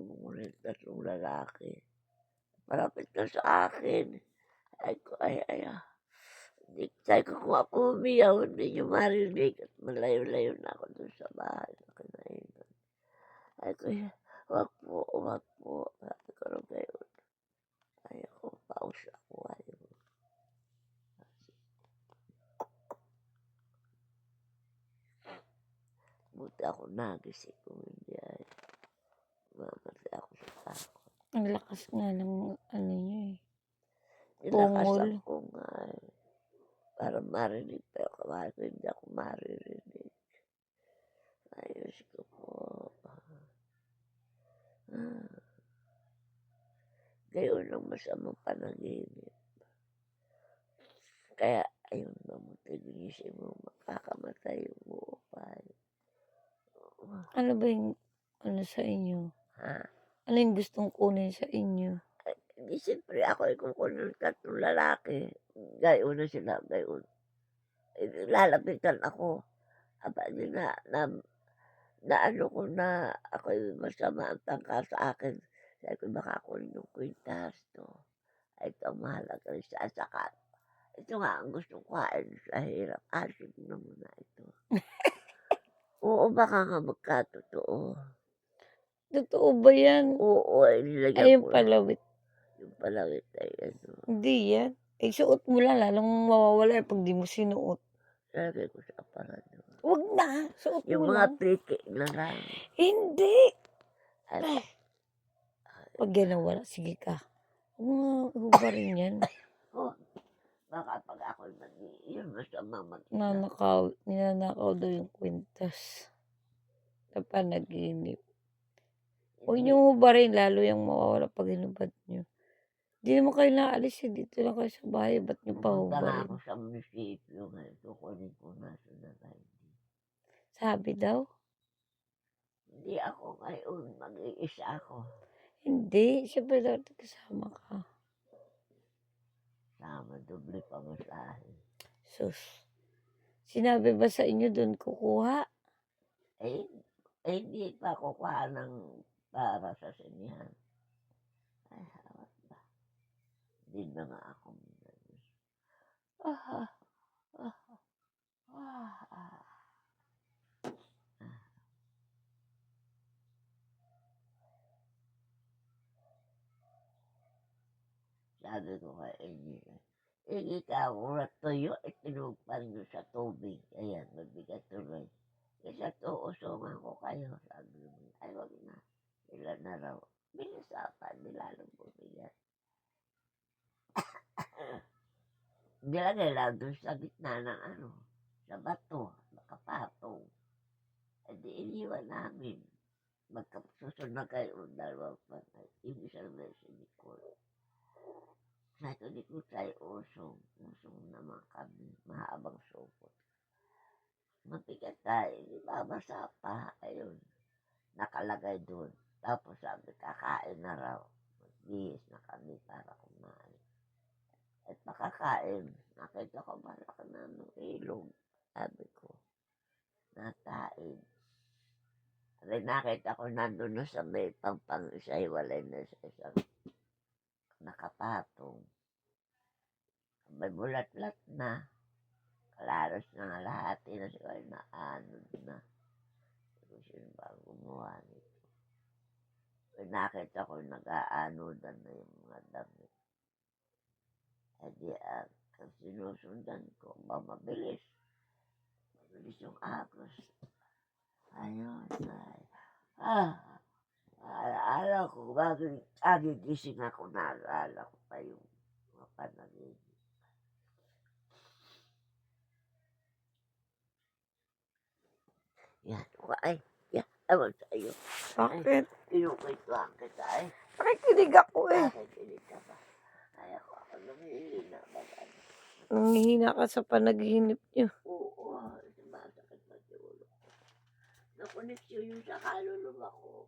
Ngunit tatlong lalaki. Malapit na sa akin. Ay ko, hindi sabi ko kung ako umiyaw, hindi niyo marinig at malayo-layo na ako dun sa bahay na kinainan. Ay ko, wag po. Sabi ko rin gayon. Ayaw ko, paus ako, ayaw. Buti ako nagising kung hindi ay mamatay ako sa takot. Ang lakas nga ng ano niyo eh. Nilakasan Pungol. ko nga eh. Para marinig pa yung kamay ko, hindi ako maririnig. Ayos ko po. Gayon ang masamang panaginip. Kaya ayun ba mo tigilisip mo makakamatay yung buopay. Ano ba yung ano sa inyo? Ha? Ano yung gustong kunin sa inyo? Hindi siyempre ako ikukunin ng tatlong lalaki. Gayon na sila, gayon. Lalapitan ako. Aba, di na ano ko na ako'y masama ang tangka sa akin. Sabi ko, baka kunin yung kwintas to. Ay, ito ang mahalaga rin sa saka. Ito nga ang gustong kain sa hirap. Asin na muna ito. Oo, baka nga magkatotoo. Totoo ba yan? Oo, ay nilagyan Ay, yung ko. palawit. Yung palawit ay ano. Hindi yan. Eh, suot mo lang. Lalong mawawala pag di mo sinuot. Lagay ko sa aparador. Huwag na. Suot Yung mo mga lang. piki na lang. Hindi. Ay, Pag yan nawala, sige ka. Huwag mo hubarin yan. oh, baka pag ako yun masama Ninanakaw daw yung kwintas. Sa panaginip. Huwag niyo hubarin, lalo yung mawawala pag hinubad niyo. Hindi naman kayo naalis eh. Dito lang kayo sa bahay. Ba't niyo pa Pupunta na hubarin? ako sa munisipyo ngayon. Kukunin ko na sila ID. Sabi daw? Hindi ako ngayon. Mag-iisa ako. Hindi. Siyempre dapat kasama ka. Sama, doble pamasahe. Sus. Sinabi ba sa inyo doon kukuha? Hindi pa kukuha ng para sa sinihan. Ay, hawat ba? Hindi na nga ako. Sabi ko kay Amy, ikaw, urat tuyo, itinugpan nyo sa tubig. Ayan, mabigat tuloy. Isa to, usungan ko kayo. Sabi mo, ay wag na. Ilan na raw. Binisapan, nilalong bumigat. Nilagay lang doon sa gitna ng sa bato, makapatong. E di iniwan namin. Magkasusunod na kayo, dalawang patay. Ibig sabihin si Nicole. Sa ito di ko tayo usong. Usong naman kami. Mahabang supot. Mabigat tayo. Di babasa pa. Ayun. Nakalagay doon. Tapos sabi, kakain na raw. Magbihis na kami para kumain. At makakain. Nakita ko malaki na ng ilong. Sabi ko, natain. At nakita ko nandun na sa may pampang isa, hiwalay na sa isang nakapatong. May bulat-lat na. Kalaros na nga lahat. Na siya ay naanod na. Kung sino ba gumawa nito. Nakita ko nag-aanodan na yung mga damit. E di ang sinusundan ko, mabilis. Mabilis yung agos. Ayun. Alaala ko, bagay agigising ako, naalala ko pa yung mga panaginip. Yan. Ay, ewan sa iyo. Bakit? Kinukwentuhan kita Nakikinig ako eh. Nakikinig ka ba? Ay, ako namihina ba? Nanghihina ka sa panaginip niyo. Oo, sumasakit na si ulo ko. Nakoneksyon yung sa kaluluwa ko.